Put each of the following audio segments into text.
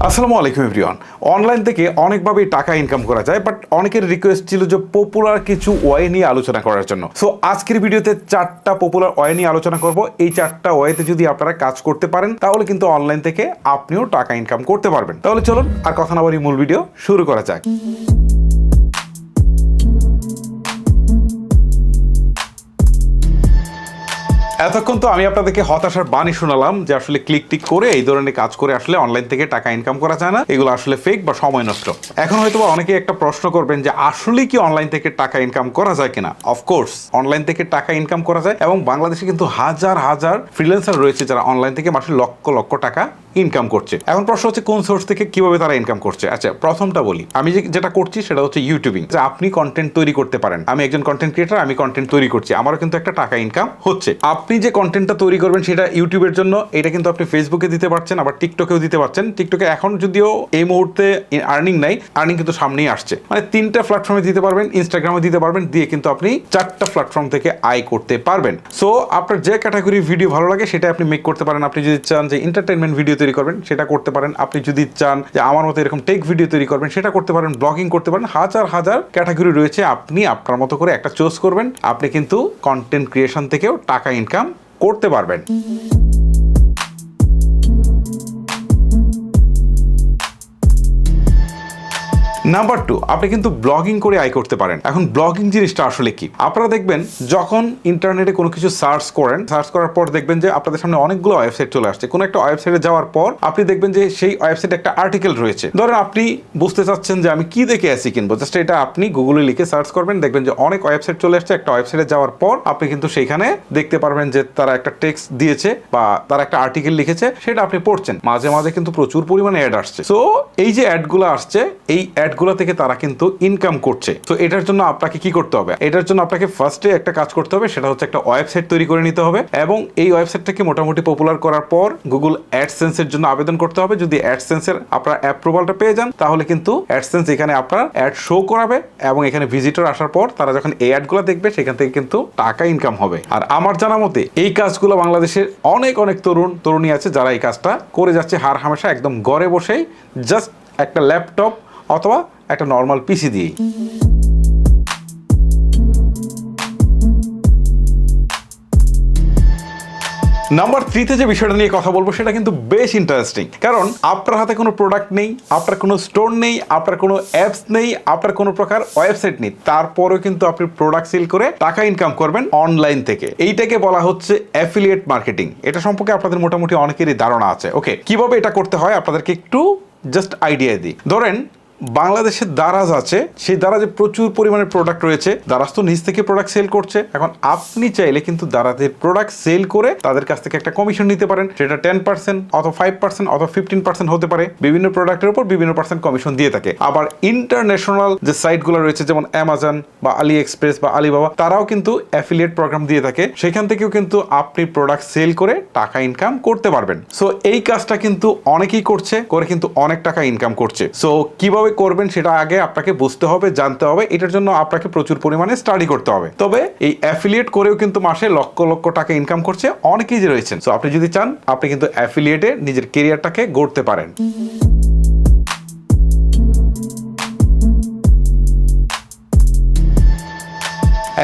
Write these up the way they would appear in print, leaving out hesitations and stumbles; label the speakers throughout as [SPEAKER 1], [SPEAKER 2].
[SPEAKER 1] আসসালামু আলাইকুম everyone. Online থেকে অনেকভাবেই টাকা ইনকাম করা যায়, বাট অনেকের রিকোয়েস্ট ছিল যে পপুলার কিছু ওয়ে নিয়ে আলোচনা করার জন্য। সো আজকের ভিডিওতে 4টা পপুলার ওয়ে নিয়ে আলোচনা করব। এই 4টা ওয়েতে যদি আপনারা কাজ করতে পারেন তাহলে কিন্তু অনলাইন থেকে আপনিও টাকা ইনকাম করতে পারবেন। তাহলে চলুন আর কথা না বলি, মূল ভিডিও শুরু করা যাক। এতক্ষণ তো আমি আপনাদেরকে হতাশার বাণী শোনালাম যে আসলে ক্লিক টিক করে এই ধরনের কাজ করে আসলে অনলাইন থেকে টাকা ইনকাম করা যায় না, এগুলো আসলে ফেক বা সময় নষ্ট। এখন হয়তো অনেকে একটা প্রশ্ন করবেন যে আসলে কি অনলাইন থেকে টাকা ইনকাম করা যায় কিনা। অফকোর্স অনলাইন থেকে টাকা ইনকাম করা যায়, এবং বাংলাদেশে কিন্তু হাজার হাজার ফ্রিল্যান্সার রয়েছে যারা অনলাইন থেকে মাসে লক্ষ লক্ষ টাকা ইনকাম করছে। এখন প্রশ্ন হচ্ছে কোন সোর্স থেকে কিভাবে তারা ইনকাম করছে। আচ্ছা, প্রথমটা বলি, আমি যেটা করছি সেটা হচ্ছে ইউটিউবিং। যে আপনি কন্টেন্ট তৈরি করতে পারেন। আমি একজন কন্টেন্ট ক্রিয়েটার, আমি কন্টেন্ট তৈরি করছি, আমারও কিন্তু একটা টাকা ইনকাম হচ্ছে। আপনি যে কন্টেন্টটা তৈরি করবেন সেটা ইউটিউবের জন্য, এটা কিন্তু আপনি ফেসবুকে দিতে পারছেন, আবার টিকটকেও দিতে পারছেন। টিকটকে এখন যদিও এই মুহূর্তে আর্নিং নাই, আর্নিং কিন্তু সামনেই আসছে। মানে 3টা প্ল্যাটফর্মে দিতে পারবেন, ইনস্টাগ্রামে দিতে পারবেন, দিয়ে কিন্তু আপনি 4টা প্ল্যাটফর্ম থেকে আয় করতে পারবেন। সো আপনার যে ক্যাটাগরির ভিডিও ভালো লাগে সেটা আপনি মেক করতে পারেন। আপনি যদি চান যে এন্টারটেনমেন্ট ভিডিও তৈরি করবেন সেটা করতে পারেন। আপনি যদি চান যে আমার মতো এরকম টেক ভিডিও তৈরি করবেন সেটা করতে পারেন, ব্লগিং করতে পারেন। হাজার হাজার ক্যাটাগরি রয়েছে, আপনি আপনার মতো করে একটা চুজ করবেন, আপনি কিন্তু কন্টেন্ট ক্রিয়েশন থেকেও টাকা ইনকাম করতে পারবেন। নাম্বার 2, আপনি কিন্তু ব্লগিং করে আয় করতে পারেন। এখন ব্লগিং জিনিসটা আসলে কি, আপনারা দেখবেন যখন ইন্টারনেটে কোনো কিছু সার্চ করেন, সার্চ করার পর দেখবেন যে আপনাদের সামনে অনেকগুলো ওয়েবসাইট চলে আসছে। কোনো একটা ওয়েবসাইটে যাওয়ার পর আপনি দেখবেন যে সেই ওয়েবসাইটে একটা আর্টিকেল রয়েছে। ধরেন আপনি বুঝতে চাচ্ছেন যে আমি কি দেখে এসি কিনবো, জাস্ট এটা আপনি গুগলে লিখে সার্চ করবেন, দেখবেন যে অনেক ওয়েবসাইট চলে আসছে। একটা ওয়েবসাইটে যাওয়ার পর আপনি কিন্তু সেইখানে দেখতে পারবেন যে তারা একটা টেক্সট দিয়েছে বা তারা একটা আর্টিকেল লিখেছে, সেটা আপনি পড়ছেন। মাঝে মাঝে কিন্তু প্রচুর পরিমাণে অ্যাড আসছে। সো এই যে অ্যাডগুলো আসছে, এই অ্যাডগুলো থেকে তারা কিন্তু ইনকাম করছে। তো এটার জন্য আপনাকে কি করতে হবে? এটার জন্য আপনাকে ফার্স্টে একটা কাজ করতে হবে, সেটা হচ্ছে একটা ওয়েবসাইট তৈরি করে নিতে হবে, এবং এই ওয়েবসাইটটাকে মোটামুটি পপুলার করার পর গুগল অ্যাডসেন্সের জন্য আবেদন করতে হবে। যদি অ্যাডসেন্সের আপনার অ্যাপ্রুভালটা পেয়ে যান তাহলে কিন্তু অ্যাডসেন্স এখানে আপনার অ্যাড শো করাবে, এবং এখানে ভিজিটর আসার পর তারা যখন এই অ্যাডগুলো দেখবে সেখান থেকে কিন্তু টাকা ইনকাম হবে। আর আমার জানা মতে এই কাজগুলো বাংলাদেশের অনেক অনেক তরুণী আছে যারা এই কাজটা করে যাচ্ছে হার হামেশা, একদম ঘরে বসেই, জাস্ট একটা ল্যাপটপ অথবা একটা নর্মাল পিসি দিয়েই। নাম্বার 3তে যে বিষয়টা নিয়ে কথা বলবো সেটা কিন্তু বেশ ইন্টারেস্টিং, কারণ আপনার হাতে কোনো প্রোডাক্ট নেই, আপনার কোনো স্টোর নেই, আপনার কোনো অ্যাপস নেই, আপনার কোনো প্রকার ওয়েবসাইট নেই, তারপরেও কিন্তু আপনি প্রোডাক্ট সেল করে টাকা ইনকাম করবেন অনলাইন থেকে। এইটাকে বলা হচ্ছে অ্যাফিলিয়েট মার্কেটিং। এটা সম্পর্কে আপনাদের মোটামুটি অনেকেরই ধারণা আছে। ওকে, কিভাবে এটা করতে হয় আপনাদেরকে একটু জাস্ট আইডিয়া দিই। ধরেন বাংলাদেশের দারাজ আছে, সেই দারাজে প্রচুর পরিমাণে প্রোডাক্ট রয়েছে। দারাজ তো নিজ থেকে প্রোডাক্ট সেল করছে। এখন আপনি চাইলে কিন্তু দারাজের প্রোডাক্ট সেল করে তাদের কাছ থেকে একটা কমিশন নিতে পারেন। সেটা 10% অথবা 5% অথবা 15% হতে পারে। বিভিন্ন প্রোডাক্টের উপর বিভিন্ন পার্সেন্ট কমিশন দিয়ে থাকে। আবার ইন্টারন্যাশনাল যে সাইটগুলো রয়েছে যেমন অ্যামাজন বা আলি এক্সপ্রেস বা আলিবাবা, তারাও কিন্তু অ্যাফিলিয়েট প্রোগ্রাম দিয়ে থাকে। সেখান থেকেও কিন্তু আপনি প্রোডাক্ট সেল করে টাকা ইনকাম করতে পারবেন। সো এই কাজটা কিন্তু অনেকেই করছে, করে কিন্তু অনেক টাকা ইনকাম করছে। সো কিভাবে করবেন সেটা আগে আপনাকে বুঝতে হবে, জানতে হবে। এটার জন্য আপনাকে প্রচুর পরিমাণে স্টাডি করতে হবে। তবে এই অ্যাফিলিয়েট করেও কিন্তু মাসে লক্ষ লক্ষ টাকা ইনকাম করছে অনেকেই যে রয়েছেন। সো আপনি যদি চান আপনি কিন্তু অ্যাফিলিয়েটে নিজের কেরিয়ারটাকে গড়তে পারেন।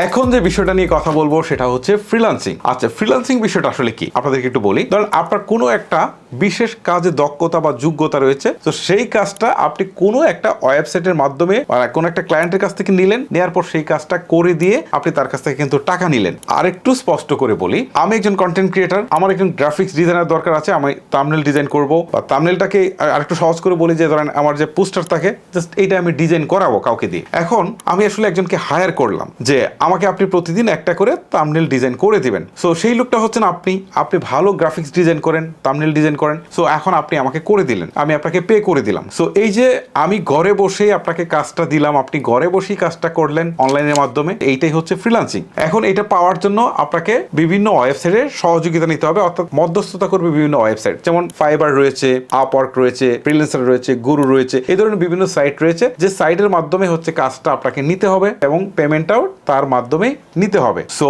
[SPEAKER 1] এখন যে বিষয়টা নিয়ে কথা বলবো সেটা হচ্ছে ফ্রিল্যান্সিং। আচ্ছা, ফ্রিল্যান্সিং বিষয়টা আসলে কি আপনাদেরকে একটু বলি। ধরেন আপনার কোনো একটা বিশেষ কাজে দক্ষতা বা যোগ্যতা রয়েছে, তো সেই কাজটা আপনি কোনো একটা ওয়েবসাইটের মাধ্যমে কোনো একটা ক্লায়েন্টের কাছ থেকে নিলেন, নেওয়ার পর সেই কাজটা করে দিয়ে আপনি তার কাছ থেকে কিন্তু টাকা নিলেন। আর একটু স্পষ্ট করে বলি, আমি একজন কন্টেন্ট ক্রিয়েটার, আমার একজন গ্রাফিক্স ডিজাইনার দরকার আছে, আমি থাম্বনেল ডিজাইন করব, বা থাম্বনেলটাকে আরেকটু সহজ করে বলি যে ধরেন আমার যে পোস্টার থাকে জাস্ট এইটা আমি ডিজাইন করাবো কাউকে দিয়ে। এখন আমি আসলে একজনকে হায়ার করলাম যে আমাকে আপনি প্রতিদিন একটা করে থাম্বনেল ডিজাইন করে দিবেন। সো সেই লোকটা হচ্ছেন আপনি ভালো গ্রাফিক্স ডিজাইন করেন, থাম্বনেল ডিজাইন করেন। সো এখন আপনি আমাকে করে দিলেন, আমি আপনাকে পে করে দিলাম। সো এই যে আমি ঘরে বসেই আপনাকে কাজটা দিলাম, আপনি ঘরে বসেই কাজটা করলেন অনলাইনের মাধ্যমে, এইটাই হচ্ছে ফ্রিল্যান্সিং। এখন এটা পাওয়ার জন্য আপনাকে বিভিন্ন ওয়েবসাইটের সহযোগিতা নিতে হবে, অর্থাৎ মধ্যস্থতা করবে বিভিন্ন ওয়েবসাইট, যেমন ফাইবার রয়েছে, আপওয়ার্ক রয়েছে, ফ্রিল্যান্সার রয়েছে, গুরু রয়েছে, এই ধরনের বিভিন্ন সাইট রয়েছে, যে সাইটের মাধ্যমে হচ্ছে কাজটা আপনাকে নিতে হবে এবং পেমেন্টটাও তার মাধ্যমেই নিতে হবে। সো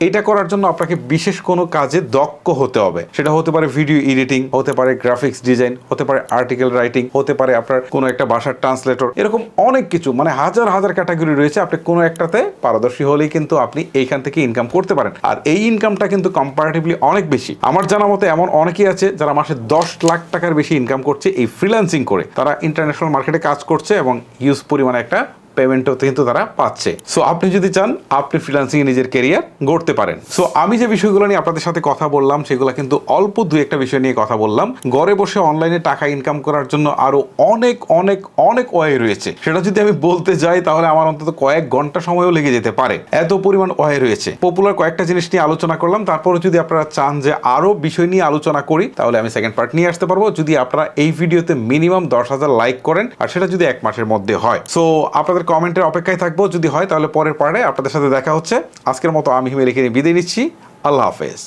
[SPEAKER 1] এটা করার জন্য আপনাকে বিশেষ কোনো কাজে দক্ষ হতে হবে। সেটা হতে পারে ভিডিও এডিটিং, হতে পারে গ্রাফিক্স ডিজাইন, হতে পারে আর্টিকেল রাইটিং, হতে পারে আপনার কোনো একটা ভাষার ট্রান্সলেটর, এরকম অনেক কিছু, মানে হাজার হাজার ক্যাটাগরি রয়েছে। আপনি কোনো একটাতে পারদর্শী হলেই কিন্তু আপনি এইখান থেকে ইনকাম করতে পারেন। আর এই ইনকামটা কিন্তু কম্পারেটিভলি অনেক বেশি। আমার জানা মতে এমন অনেকেই আছে যারা মাসে 10 লাখ টাকার বেশি ইনকাম করছে এই ফ্রিল্যান্সিং করে। তারা ইন্টারন্যাশনাল মার্কেটে কাজ করছে এবং হিউজ পরিমাণে একটা পেমেন্টও কিন্তু তারা পাচ্ছে। সো আপনি যদি চান আপনি ফ্রিল্যান্সিং এ নিজের ক্যারিয়ার গড়তে পারেন। সো আমি যে বিষয়গুলো নিয়ে আপনাদের সাথে কথা বললাম সেগুলো কিন্তু অল্প দুই একটা বিষয় নিয়ে কথা বললাম। ঘরে বসে অনলাইনে টাকা ইনকাম করার জন্য আরো অনেক অনেক অনেক ওয়ে রয়েছে। সেটা যদি আমি বলতে যাই তাহলে আমার অন্তত কয়েক ঘন্টা সময়ও লেগে যেতে পারে, এত পরিমাণ ওয়ে রয়েছে। পপুলার কয়েকটা জিনিস নিয়ে আলোচনা করলাম। তারপরে যদি আপনারা চান যে আরো বিষয় নিয়ে আলোচনা করি তাহলে আমি সেকেন্ড পার্ট নিয়ে আসতে পারবো, যদি আপনারা এই ভিডিওতে মিনিমাম 10,000 লাইক করেন, আর সেটা যদি 1 মাসের মধ্যে হয়। সো আপনাদের কমেন্টের অপেক্ষায় থাকবো। যদি হয় তাহলে পরের পার্টে আপনাদের সাথে দেখা হচ্ছে। আজকের মতো আমি হিমেল এখানে বিদায় নিচ্ছি। আল্লাহ হাফেজ।